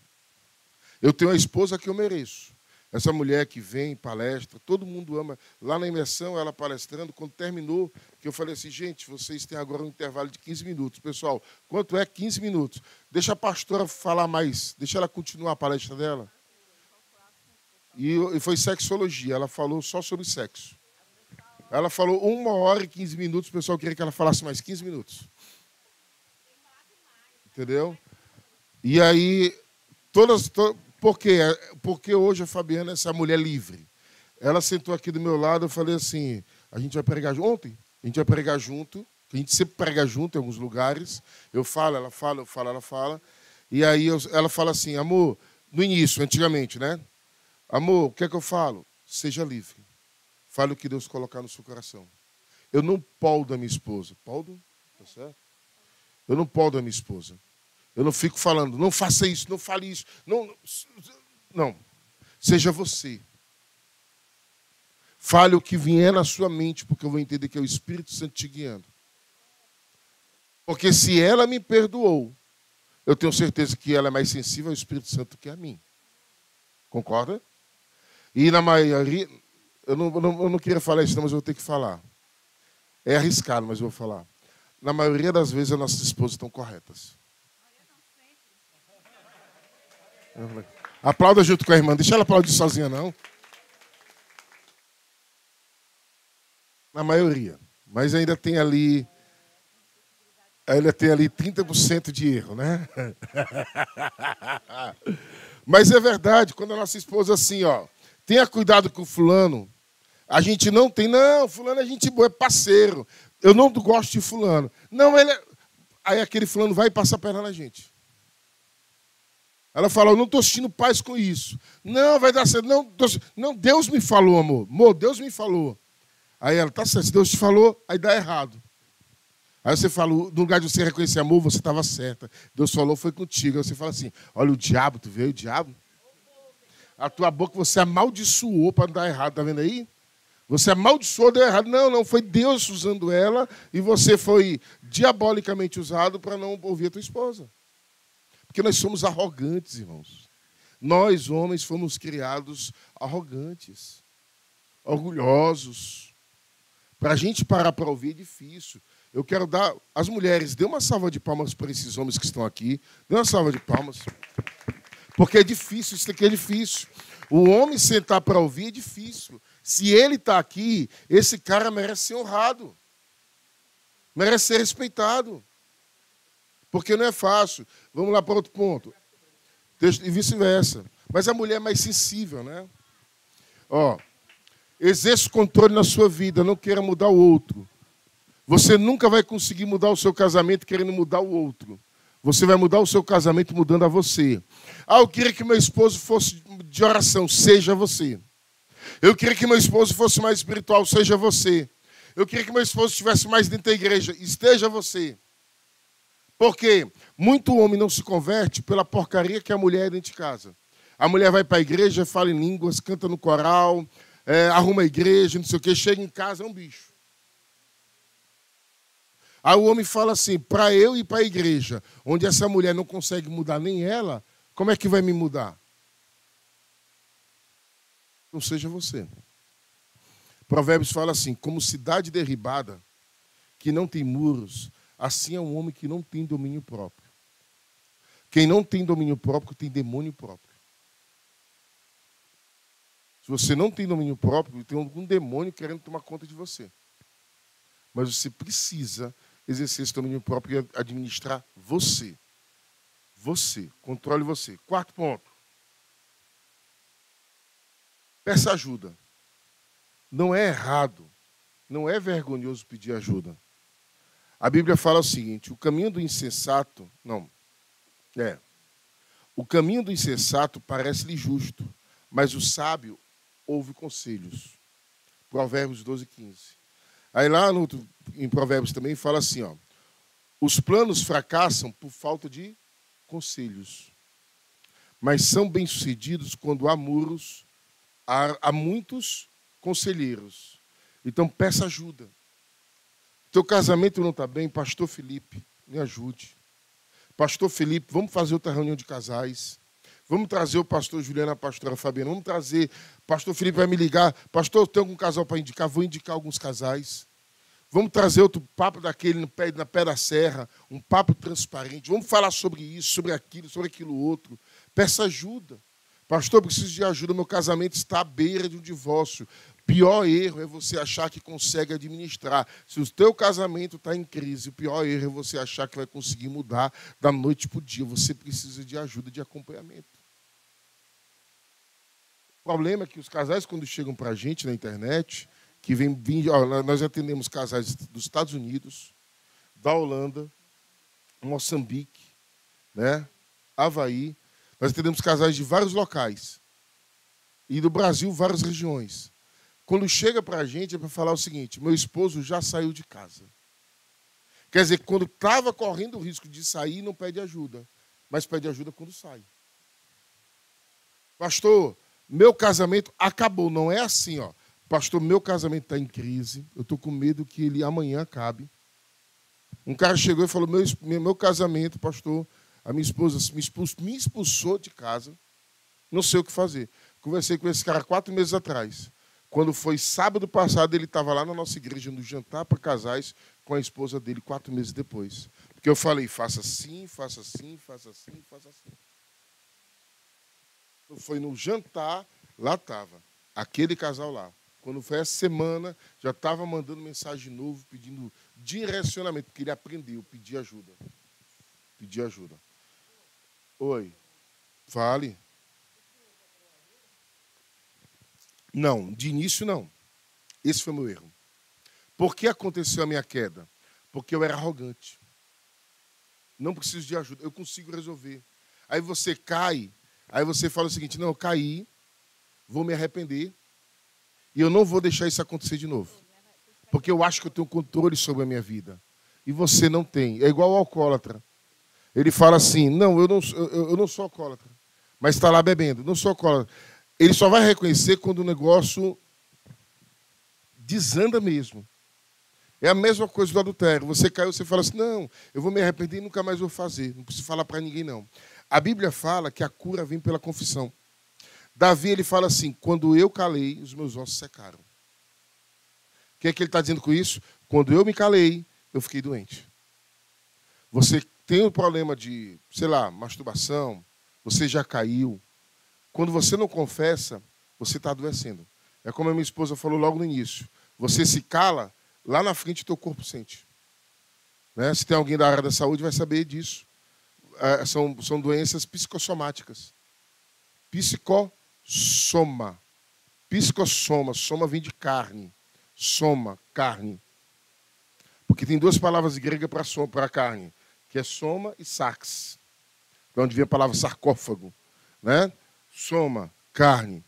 Eu tenho a esposa que eu mereço. Essa mulher que vem, palestra, todo mundo ama. Lá na imersão, ela palestrando, quando terminou, que eu falei assim, gente, vocês têm agora um intervalo de 15 minutos. Pessoal, quanto é 15 minutos? Deixa a pastora falar mais, deixa ela continuar a palestra dela. E foi sexologia, ela falou só sobre sexo. Ela falou 1 hora e 15 minutos, o pessoal queria que ela falasse mais 15 minutos. Entendeu? E aí, por quê? Porque hoje a Fabiana é essa mulher livre. Ela sentou aqui do meu lado, eu falei assim, a gente vai pregar ontem? A gente vai pregar junto, a gente sempre prega junto em alguns lugares. Eu falo, ela fala, eu falo, ela fala. E aí ela fala assim, amor, no início, antigamente, né? Amor, o que é que eu falo? Seja livre. Fale o que Deus colocar no seu coração. Eu não poldo a minha esposa. Poldo? Tá certo? Eu não poldo a minha esposa. Eu não fico falando, não faça isso, não fale isso. Não. Seja você. Fale o que vier na sua mente, porque eu vou entender que é o Espírito Santo te guiando. Porque se ela me perdoou, eu tenho certeza que ela é mais sensível ao Espírito Santo que a mim. Concorda? E na maioria, eu não queria falar isso, mas eu vou ter que falar. É arriscado, mas eu vou falar. Na maioria das vezes, as nossas esposas estão corretas. Aplauda junto com a irmã. Deixa ela aplaudir sozinha, não. Na maioria. Mas ainda tem ali 30% de erro, né? Mas é verdade, quando a nossa esposa assim, ó, tenha cuidado com o fulano, a gente não tem, não, fulano é gente boa, é parceiro. Eu não gosto de fulano. Não, ele é... Aí aquele fulano vai e passa a perna na gente. Ela fala, eu não estou sentindo paz com isso. Não, vai dar certo. Não, Deus me falou, amor. Amor, Deus me falou. Aí ela, tá certo, se Deus te falou, aí dá errado. Aí você fala, no lugar de você reconhecer amor, você estava certa. Deus falou, foi contigo. Aí você fala assim, olha o diabo, tu vê o diabo? A tua boca você amaldiçoou para não dar errado, tá vendo aí? Você amaldiçoou, deu errado. Não, foi Deus usando ela e você foi diabolicamente usado para não ouvir a tua esposa. Porque nós somos arrogantes, irmãos. Nós, homens, fomos criados arrogantes, orgulhosos. Para a gente parar para ouvir é difícil. Eu quero dar... As mulheres, dê uma salva de palmas para esses homens que estão aqui. Dê uma salva de palmas. Porque é difícil, isso aqui é difícil. O homem sentar para ouvir é difícil. Se ele está aqui, esse cara merece ser honrado. Merece ser respeitado. Porque não é fácil. Vamos lá para outro ponto. E vice-versa. Mas a mulher é mais sensível, né? Ó, exerça o controle na sua vida, não queira mudar o outro. Você nunca vai conseguir mudar o seu casamento querendo mudar o outro. Você vai mudar o seu casamento mudando a você. Ah, eu queria que meu esposo fosse de oração, seja você. Eu queria que meu esposo fosse mais espiritual, seja você. Eu queria que meu esposo estivesse mais dentro da igreja, esteja você. Porque muito homem não se converte pela porcaria que a mulher é dentro de casa. A mulher vai para a igreja, fala em línguas, canta no coral, arruma a igreja, não sei o quê, chega em casa, é um bicho. Aí o homem fala assim, para eu ir para a igreja, onde essa mulher não consegue mudar nem ela, como é que vai me mudar? Não seja você. Provérbios fala assim, como cidade derribada, que não tem muros, assim é um homem que não tem domínio próprio. Quem não tem domínio próprio tem demônio próprio. Se você não tem domínio próprio, tem algum demônio querendo tomar conta de você. Mas você precisa exercer esse domínio próprio e administrar você. Você. Controle você. Quarto ponto. Peça ajuda. Não é errado, não é vergonhoso pedir ajuda. A Bíblia fala o seguinte, o caminho do insensato, o caminho do insensato parece-lhe justo, mas o sábio ouve conselhos. Provérbios 12, 15. Aí lá em Provérbios também fala assim, ó, os planos fracassam por falta de conselhos, mas são bem-sucedidos quando há muros, há muitos conselheiros. Então peça ajuda. Teu casamento não está bem, pastor Felipe, me ajude. Pastor Felipe, vamos fazer outra reunião de casais. Vamos trazer o pastor Juliano, a pastora Fabiana. Vamos trazer, pastor Felipe vai me ligar. Pastor, tem algum casal para indicar? Vou indicar alguns casais. Vamos trazer outro papo daquele na pé da serra, um papo transparente. Vamos falar sobre isso, sobre aquilo outro. Peça ajuda. Pastor, eu preciso de ajuda, meu casamento está à beira de um divórcio. Pior erro é você achar que consegue administrar. Se o teu casamento está em crise, o pior erro é você achar que vai conseguir mudar da noite para o dia. Você precisa de ajuda, de acompanhamento. O problema é que os casais, quando chegam para a gente na internet, que nós atendemos casais dos Estados Unidos, da Holanda, Moçambique, né, Havaí. Nós atendemos casais de vários locais. E do Brasil, várias regiões. Quando chega para a gente, é para falar o seguinte, meu esposo já saiu de casa. Quer dizer, quando estava correndo o risco de sair, não pede ajuda. Mas pede ajuda quando sai. Pastor, meu casamento acabou. Não é assim, ó. Pastor, meu casamento está em crise. Eu estou com medo que ele amanhã acabe. Um cara chegou e falou, meu casamento, pastor, a minha esposa me expulsou de casa. Não sei o que fazer. Conversei com esse cara 4 meses atrás. Quando foi sábado passado, ele estava lá na nossa igreja, no jantar para casais, com a esposa dele, 4 meses depois. Porque eu falei, faça assim, faça assim, faça assim, faça assim. Quando foi no jantar, lá estava aquele casal lá. Quando foi essa semana, já estava mandando mensagem de novo, pedindo direcionamento, porque ele aprendeu, pedir ajuda. Pedir ajuda. Oi. Fale. Não, de início não. Esse foi o meu erro. Por que aconteceu a minha queda? Porque eu era arrogante. Não preciso de ajuda, eu consigo resolver. Aí você cai, aí você fala o seguinte, não, eu caí, vou me arrepender, e eu não vou deixar isso acontecer de novo. Porque eu acho que eu tenho controle sobre a minha vida. E você não tem. É igual ao alcoólatra. Ele fala assim, não, eu não sou alcoólatra, mas está lá bebendo, não sou alcoólatra. Ele só vai reconhecer quando o negócio desanda mesmo. É a mesma coisa do adultério. Você caiu, você fala assim, não, eu vou me arrepender e nunca mais vou fazer. Não preciso falar para ninguém, não. A Bíblia fala que a cura vem pela confissão. Davi, ele fala assim, quando eu calei, os meus ossos secaram. O que é que ele está dizendo com isso? Quando eu me calei, eu fiquei doente. Você tem um problema de, sei lá, masturbação, você já caiu. Quando você não confessa, você está adoecendo. É como a minha esposa falou logo no início. Você se cala, lá na frente o teu corpo sente. Né? Se tem alguém da área da saúde, vai saber disso. São doenças psicossomáticas. Psicossoma. Psicossoma. Soma vem de carne. Soma, carne. Porque tem duas palavras gregas para carne, que é soma e sax. De onde vem a palavra sarcófago. Né? Soma, carne.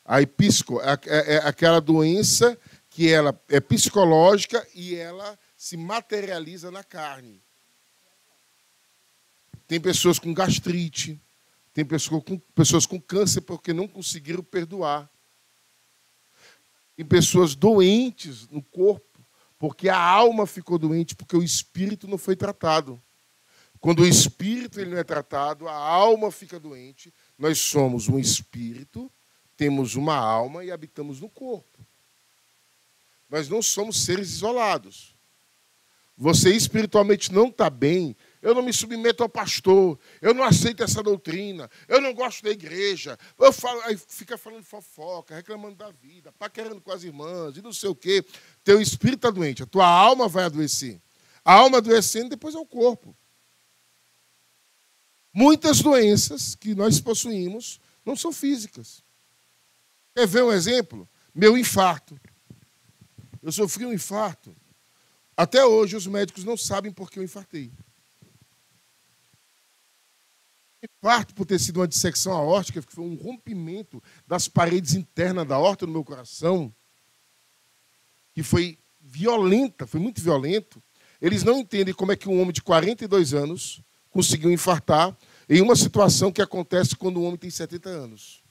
Aí psico é aquela doença que ela é psicológica e ela se materializa na carne. Tem pessoas com gastrite, tem pessoas com câncer porque não conseguiram perdoar. Tem pessoas doentes no corpo porque a alma ficou doente, porque o espírito não foi tratado. Quando o espírito ele não é tratado, a alma fica doente. Nós somos um espírito, temos uma alma e habitamos no corpo. Nós não somos seres isolados. Você espiritualmente não está bem, eu não me submeto ao pastor, eu não aceito essa doutrina, eu não gosto da igreja, aí fica falando fofoca, reclamando da vida, paquerando com as irmãs e não sei o quê. Teu espírito está doente, a tua alma vai adoecer. A alma adoecendo, depois é o corpo. Muitas doenças que nós possuímos não são físicas. Quer ver um exemplo? Meu infarto. Eu sofri um infarto. Até hoje os médicos não sabem por que eu infartei. Infarto por ter sido uma dissecção aórtica, que foi um rompimento das paredes internas da aorta no meu coração, que foi violenta, foi muito violento. Eles não entendem como é que um homem de 42 anos conseguiu infartar em uma situação que acontece quando um homem tem 70 anos.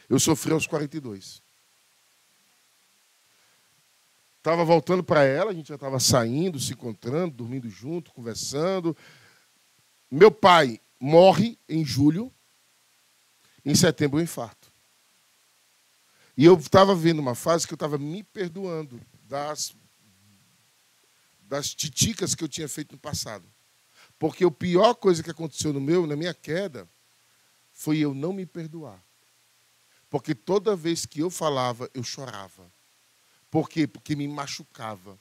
Eu sofri aos 42. Estava voltando para ela, a gente já estava saindo, se encontrando, dormindo junto, conversando. Meu pai morre em julho, em setembro eu infarto. E eu estava vendo uma fase que eu estava me perdoando das titicas que eu tinha feito no passado. Porque a pior coisa que aconteceu na minha queda, foi eu não me perdoar. Porque toda vez que eu falava, eu chorava. Por quê? Porque me machucava.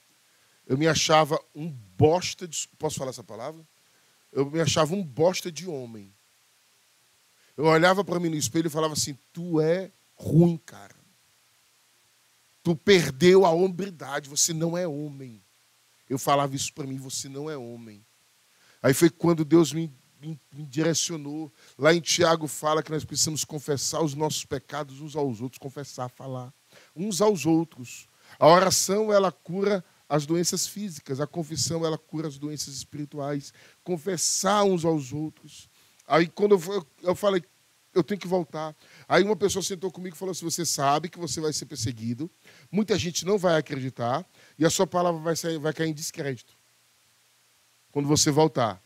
Eu me achava um bosta de... Posso falar essa palavra? Eu me achava um bosta de homem. Eu olhava para mim no espelho e falava assim, tu é ruim, cara. Tu perdeu a hombridade, você não é homem. Eu falava isso para mim, você não é homem. Aí foi quando Deus me direcionou. Lá em Tiago fala que nós precisamos confessar os nossos pecados uns aos outros. Confessar, falar. Uns aos outros. A oração, ela cura as doenças físicas. A confissão, ela cura as doenças espirituais. Confessar uns aos outros. Aí quando eu falei, eu tenho que voltar. Aí uma pessoa sentou comigo e falou assim, você sabe que você vai ser perseguido. Muita gente não vai acreditar. E a sua palavra vai cair em descrédito. Quando você voltar.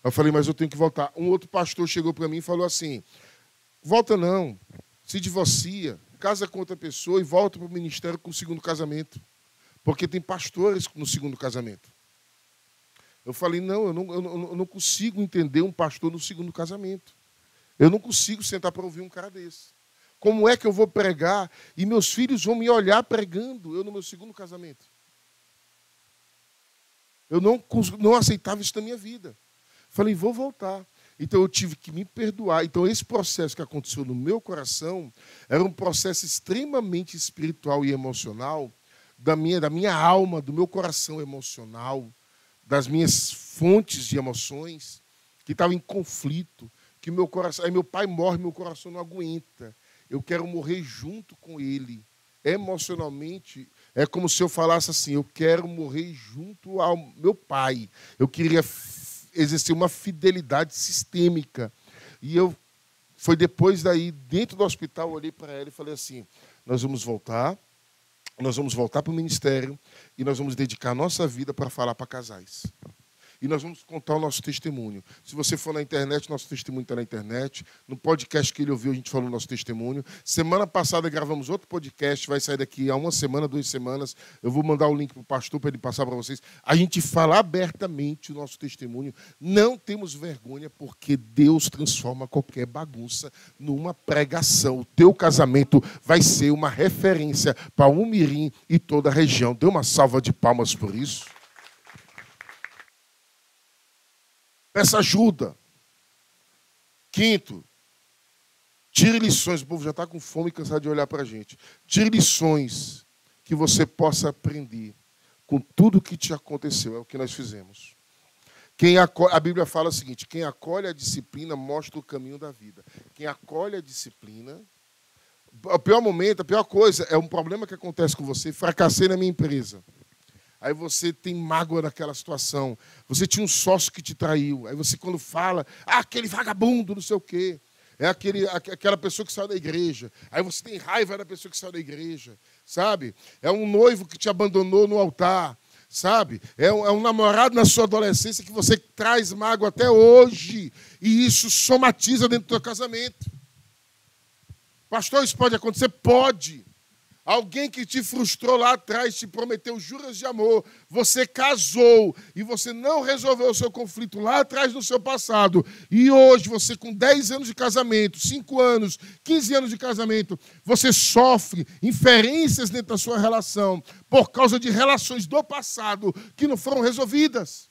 Eu falei, mas eu tenho que voltar. Um outro pastor chegou para mim e falou assim, volta não, se divorcia, casa com outra pessoa e volta para o ministério com o segundo casamento. Porque tem pastores no segundo casamento. Eu falei, não, eu não consigo entender um pastor no segundo casamento. Eu não consigo sentar para ouvir um cara desse. Como é que eu vou pregar e meus filhos vão me olhar pregando eu no meu segundo casamento? Eu não aceitava isso na minha vida. Falei, vou voltar. Então eu tive que me perdoar. Então esse processo que aconteceu no meu coração era um processo extremamente espiritual e emocional da minha alma, do meu coração emocional, das minhas fontes de emoções que estavam em conflito, que meu coração, aí meu pai morre, meu coração não aguenta. Eu quero morrer junto com ele. Emocionalmente, é como se eu falasse assim, eu quero morrer junto ao meu pai. Eu queria exercer uma fidelidade sistêmica. E foi depois daí, dentro do hospital, eu olhei para ela e falei assim, nós vamos voltar para o ministério e nós vamos dedicar a nossa vida para falar para casais. E nós vamos contar o nosso testemunho. Se você for na internet, nosso testemunho está na internet. No podcast que ele ouviu, a gente falou o nosso testemunho. Semana passada gravamos outro podcast, vai sair daqui a 1 semana, 2 semanas. Eu vou mandar o link para o pastor para ele passar para vocês. A gente fala abertamente o nosso testemunho. Não temos vergonha, porque Deus transforma qualquer bagunça numa pregação. O teu casamento vai ser uma referência para Umirim e toda a região. Dê uma salva de palmas por isso. Peça ajuda. Quinto, Tire lições. O povo já está com fome e cansado de olhar para a gente. Tire lições que você possa aprender com tudo que te aconteceu. É o que nós fizemos. A Bíblia fala o seguinte: quem acolhe a disciplina mostra o caminho da vida. Quem acolhe a disciplina... O pior momento, a pior coisa, é um problema que acontece com você. Fracassei na minha empresa. Aí você tem mágoa daquela situação. Você tinha um sócio que te traiu. Aí você, quando fala, aquele vagabundo, não sei o quê. É aquela pessoa que saiu da igreja. Aí você tem raiva da pessoa que saiu da igreja. Sabe? É um noivo que te abandonou no altar. Sabe? É um namorado na sua adolescência que você traz mágoa até hoje. E isso somatiza dentro do teu casamento. Pastor, isso pode acontecer? Pode. Alguém que te frustrou lá atrás, te prometeu juras de amor, você casou e você não resolveu o seu conflito lá atrás no seu passado. E hoje, você com 10 anos de casamento, 5 anos, 15 anos de casamento, você sofre inferências dentro da sua relação por causa de relações do passado que não foram resolvidas.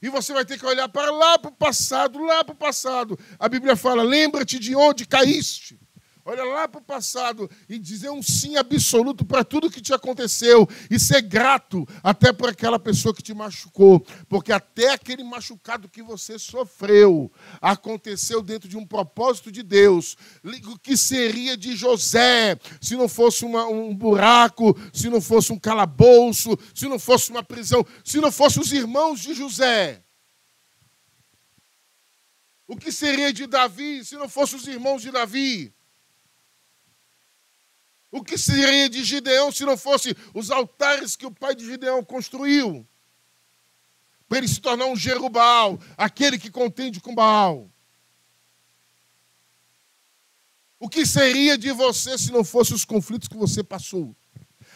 E você vai ter que olhar para lá para o passado, lá para o passado. A Bíblia fala, lembra-te de onde caíste. Olha lá para o passado e dizer um sim absoluto para tudo que te aconteceu. E ser grato até por aquela pessoa que te machucou. Porque até aquele machucado que você sofreu aconteceu dentro de um propósito de Deus. O que seria de José se não fosse um buraco, se não fosse um calabouço, se não fosse uma prisão, se não fossem os irmãos de José? O que seria de Davi se não fossem os irmãos de Davi? O que seria de Gideão se não fossem os altares que o pai de Gideão construiu? Para ele se tornar um Jerubal, aquele que contende com Baal. O que seria de você se não fossem os conflitos que você passou?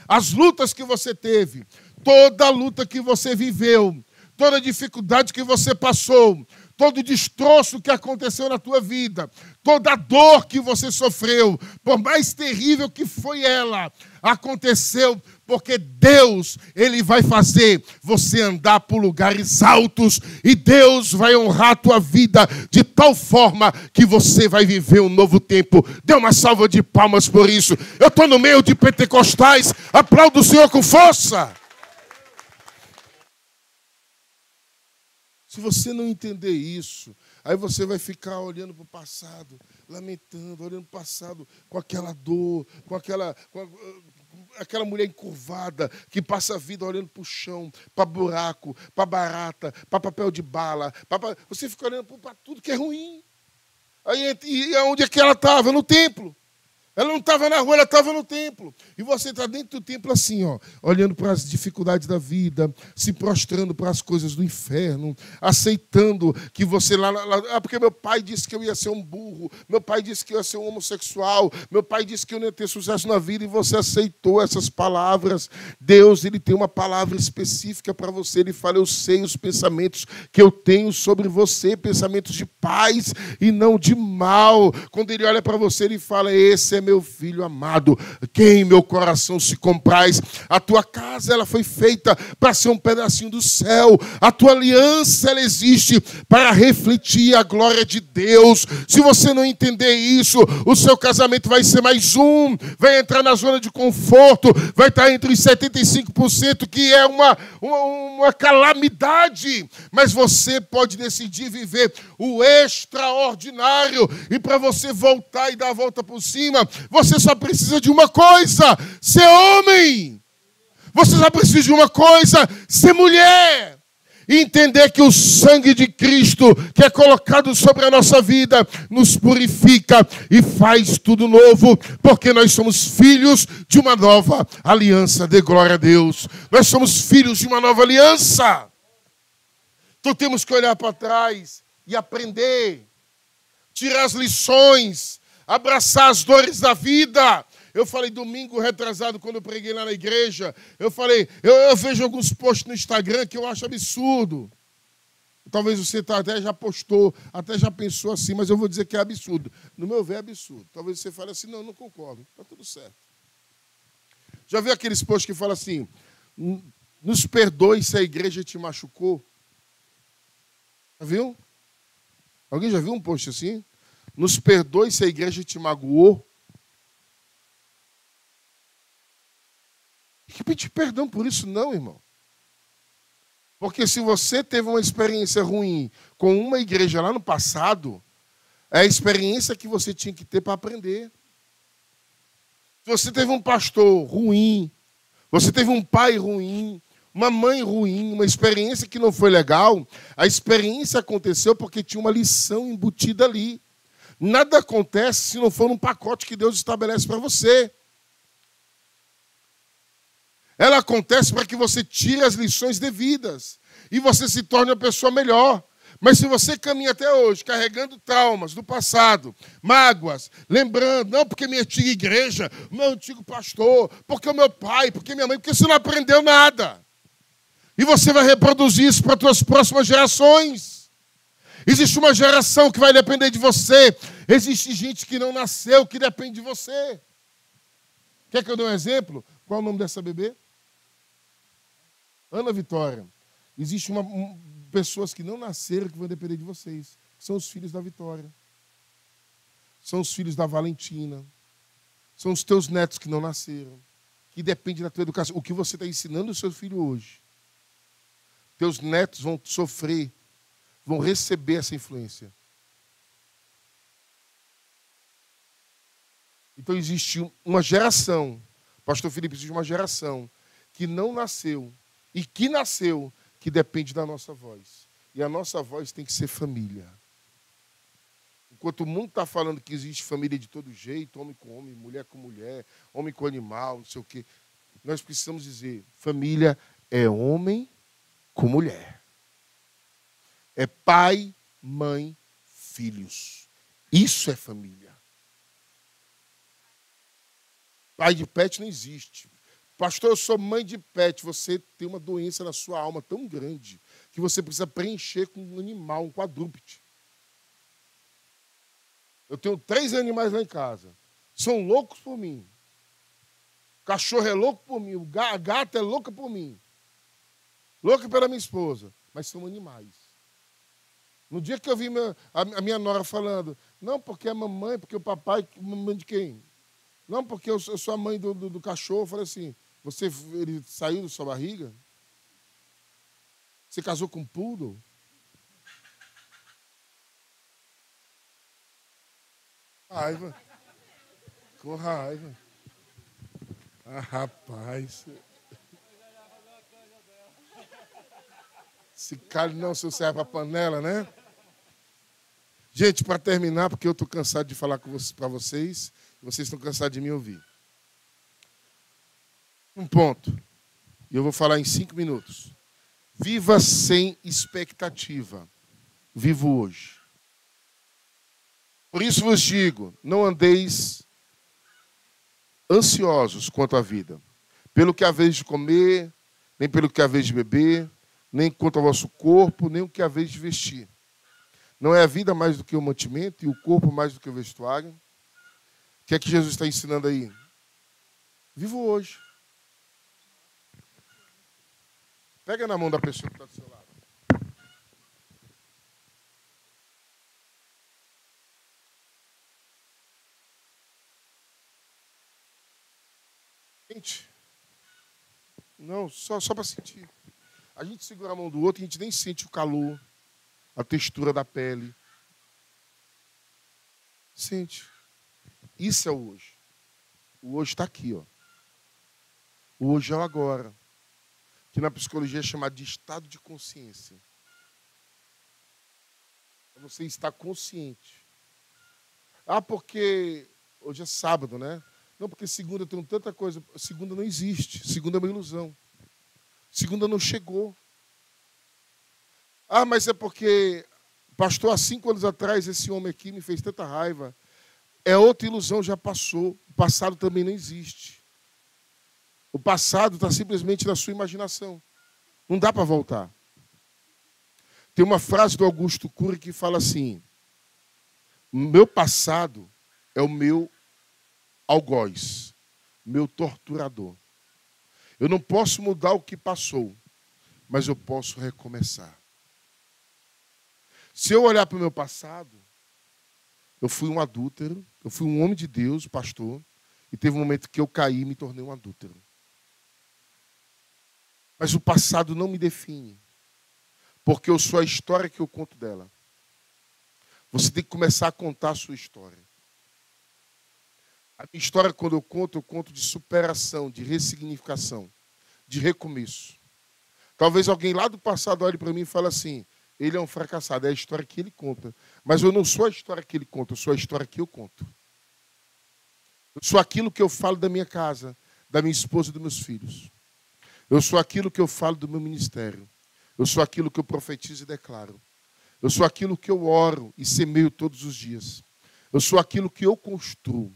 As lutas que você teve, toda a luta que você viveu, toda a dificuldade que você passou, todo o destroço que aconteceu na tua vida, toda a dor que você sofreu, por mais terrível que foi ela, aconteceu porque Deus, Ele vai fazer você andar por lugares altos e Deus vai honrar a tua vida de tal forma que você vai viver um novo tempo. Dê uma salva de palmas por isso. Eu estou no meio de pentecostais, aplaudo o Senhor com força. Se você não entender isso, aí você vai ficar olhando para o passado, lamentando, olhando para o passado com aquela dor, com aquela mulher encurvada que passa a vida olhando para o chão, para buraco, para barata, para papel de bala. Você fica olhando para tudo que é ruim. Aí, e onde é que ela estava? No templo. Ela não estava na rua, ela estava no templo. E você está dentro do templo assim, ó, olhando para as dificuldades da vida, se prostrando para as coisas do inferno, aceitando que você lá... porque meu pai disse que eu ia ser um burro, meu pai disse que eu ia ser um homossexual, meu pai disse que eu não ia ter sucesso na vida, e você aceitou essas palavras. Deus, Ele tem uma palavra específica para você. Ele fala, eu sei os pensamentos que eu tenho sobre você, pensamentos de paz e não de mal. Quando Ele olha para você, Ele fala, esse é meu filho amado, quem meu coração se compraz. A tua casa, ela foi feita para ser um pedacinho do céu. A tua aliança, ela existe para refletir a glória de Deus. Se você não entender isso, o seu casamento vai ser mais um, vai entrar na zona de conforto, vai estar entre os 75%, que é uma calamidade. Mas você pode decidir viver o extraordinário. E para você voltar e dar a volta por cima, você só precisa de uma coisa: ser homem. Você só precisa de uma coisa: ser mulher. E entender que o sangue de Cristo, que é colocado sobre a nossa vida, nos purifica e faz tudo novo, porque nós somos filhos de uma nova aliança. Dê glória a Deus. Nós somos filhos de uma nova aliança. Então temos que olhar para trás e aprender, tirar as lições, abraçar as dores da vida. Eu falei domingo retrasado, quando eu preguei lá na igreja, eu falei, eu vejo alguns posts no Instagram que eu acho absurdo. Talvez você até já postou, até já pensou assim, mas eu vou dizer que é absurdo. No meu ver é absurdo. Talvez você fale assim, não concordo. Está tudo certo. Já viu aqueles posts que falam assim, nos perdoe se a igreja te machucou? Já viu? Alguém já viu um post assim? Nos perdoe se a igreja te magoou. Tem que pedir perdão por isso não, irmão. Porque se você teve uma experiência ruim com uma igreja lá no passado, é a experiência que você tinha que ter para aprender. Se você teve um pastor ruim, você teve um pai ruim, uma mãe ruim, uma experiência que não foi legal, a experiência aconteceu porque tinha uma lição embutida ali. Nada acontece se não for um pacote que Deus estabelece para você. Ela acontece para que você tire as lições devidas e você se torne uma pessoa melhor. Mas se você caminha até hoje carregando traumas do passado, mágoas, lembrando, não porque minha antiga igreja, meu antigo pastor, porque o meu pai, porque minha mãe, porque você não aprendeu nada. E você vai reproduzir isso para as suas próximas gerações. Existe uma geração que vai depender de você. Existe gente que não nasceu, que depende de você. Quer que eu dê um exemplo? Qual é o nome dessa bebê? Ana Vitória. Existe pessoas que não nasceram que vão depender de vocês. São os filhos da Vitória. São os filhos da Valentina. São os teus netos que não nasceram. Que depende da tua educação. O que você está ensinando ao seu filho hoje. Teus netos vão sofrer, vão receber essa influência. Então existe uma geração, pastor Felipe, existe uma geração que não nasceu e que nasceu, que depende da nossa voz. E a nossa voz tem que ser família. Enquanto o mundo está falando que existe família de todo jeito, homem com homem, mulher com mulher, homem com animal, não sei o quê, nós precisamos dizer, família é homem com mulher. É pai, mãe, filhos. Isso é família. Pai de pet não existe. Pastor, eu sou mãe de pet. Você tem uma doença na sua alma tão grande que você precisa preencher com um animal, um quadrúpede. Eu tenho 3 animais lá em casa. São loucos por mim. O cachorro é louco por mim. A gata é louca por mim. Louca pela minha esposa. Mas são animais. No dia que eu vi a minha nora falando, não, porque a mamãe, porque o papai, mamãe de quem? Não, porque eu sou a mãe do cachorro. Eu falei assim, ele saiu da sua barriga? Você casou com um poodle? Raiva. Com raiva. Ah, rapaz. Esse cara não se serve para panela, né? Gente, para terminar, porque eu estou cansado de falar para vocês, e vocês estão cansados de me ouvir. Um ponto. E eu vou falar em 5 minutos. Viva sem expectativa. Vivo hoje. Por isso vos digo, não andeis ansiosos quanto à vida, pelo que haveis de comer, nem pelo que haveis de beber, nem quanto ao vosso corpo, nem o que haveis de vestir. Não é a vida mais do que o mantimento e o corpo mais do que o vestuário? O que é que Jesus está ensinando aí? Vivo hoje. Pega na mão da pessoa que está do seu lado. Gente, não, só para sentir. A gente segura a mão do outro e a gente nem sente o calor, a textura da pele. Sente. Isso é o hoje. O hoje está aqui, ó. O hoje é o agora. Que na psicologia é chamado de estado de consciência. Você está consciente. Ah, porque hoje é sábado, né? Não, porque segunda eu tenho tanta coisa. Segunda não existe. Segunda é uma ilusão. Segunda não chegou. Ah, mas é porque, pastor, há 5 anos atrás, esse homem aqui me fez tanta raiva. É outra ilusão, já passou. O passado também não existe. O passado está simplesmente na sua imaginação. Não dá para voltar. Tem uma frase do Augusto Cury que fala assim, meu passado é o meu algoz, meu torturador. Eu não posso mudar o que passou, mas eu posso recomeçar. Se eu olhar para o meu passado, Eu fui um adúltero, eu fui um homem de Deus, pastor, e teve um momento que eu caí e me tornei um adúltero. Mas o passado não me define, porque eu sou a história que eu conto dela. Você tem que começar a contar a sua história. A minha história, quando eu conto de superação, de ressignificação, de recomeço. Talvez alguém lá do passado olhe para mim e fale assim, ele é um fracassado, é a história que ele conta. Mas eu não sou a história que ele conta, eu sou a história que eu conto. Eu sou aquilo que eu falo da minha casa, da minha esposa e dos meus filhos. Eu sou aquilo que eu falo do meu ministério. Eu sou aquilo que eu profetizo e declaro. Eu sou aquilo que eu oro e semeio todos os dias. Eu sou aquilo que eu construo.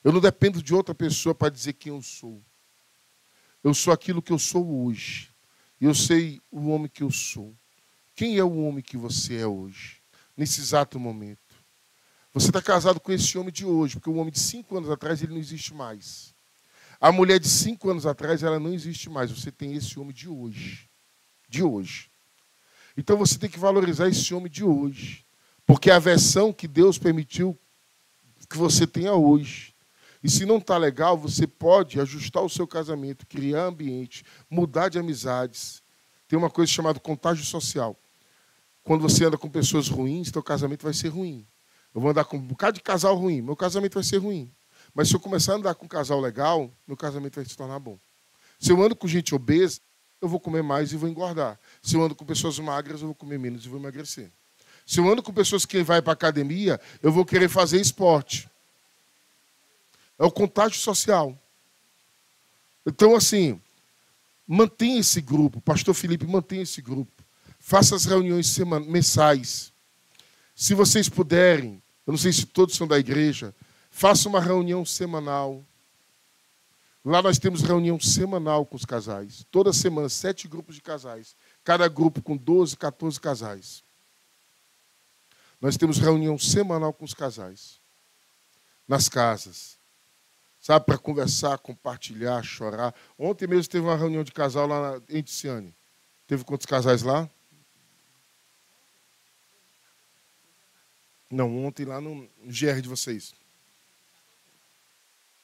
Eu não dependo de outra pessoa para dizer quem eu sou. Eu sou aquilo que eu sou hoje. E eu sei o homem que eu sou. Quem é o homem que você é hoje? Nesse exato momento. Você está casado com esse homem de hoje, porque o homem de 5 anos atrás ele não existe mais. A mulher de 5 anos atrás ela não existe mais. Você tem esse homem de hoje. De hoje. Então você tem que valorizar esse homem de hoje. Porque é a versão que Deus permitiu que você tenha hoje. E se não está legal, você pode ajustar o seu casamento, criar ambiente, mudar de amizades. Tem uma coisa chamada contágio social. Quando você anda com pessoas ruins, seu casamento vai ser ruim. Eu vou andar com um bocado de casal ruim, meu casamento vai ser ruim. Mas se eu começar a andar com um casal legal, meu casamento vai se tornar bom. Se eu ando com gente obesa, eu vou comer mais e vou engordar. Se eu ando com pessoas magras, eu vou comer menos e vou emagrecer. Se eu ando com pessoas que vão para a academia, eu vou querer fazer esporte. É o contágio social. Então, assim, mantenha esse grupo. Pastor Felipe, mantenha esse grupo. Faça as reuniões mensais. Se vocês puderem, eu não sei se todos são da igreja, faça uma reunião semanal. Lá nós temos reunião semanal com os casais. Toda semana, 7 grupos de casais. Cada grupo com 12, 14 casais. Nós temos reunião semanal com os casais. Nas casas. Sabe, para conversar, compartilhar, chorar. Ontem mesmo teve uma reunião de casal lá em Ticiane. Teve quantos casais lá? Não, ontem lá no GR de vocês.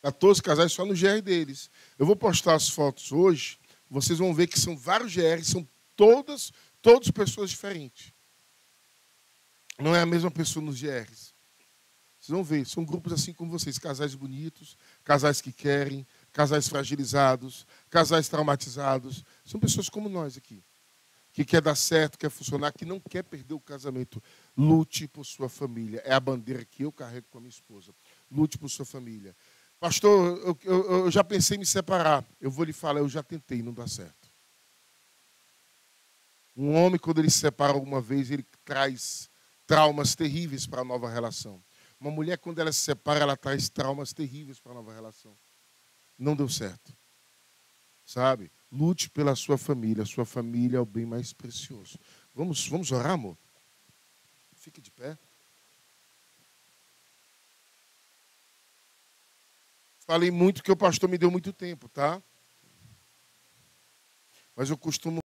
14 casais só no GR deles. Eu vou postar as fotos hoje, vocês vão ver que são vários GRs, são todas pessoas diferentes. Não é a mesma pessoa nos GRs. Vocês vão ver, são grupos assim como vocês, casais bonitos, casais que querem, casais fragilizados, casais traumatizados. São pessoas como nós aqui, que quer dar certo, quer funcionar, que não quer perder o casamento. Lute por sua família. É a bandeira que eu carrego com a minha esposa. Lute por sua família. Pastor, eu já pensei em me separar. Eu vou lhe falar, eu já tentei, não dá certo. Um homem, quando ele se separa alguma vez, ele traz traumas terríveis para a nova relação. Uma mulher, quando ela se separa, ela traz traumas terríveis para a nova relação. Não deu certo. Sabe? Lute pela sua família. A sua família é o bem mais precioso. Vamos orar, amor? Fique de pé. Falei muito que o pastor me deu muito tempo, tá? Mas eu costumo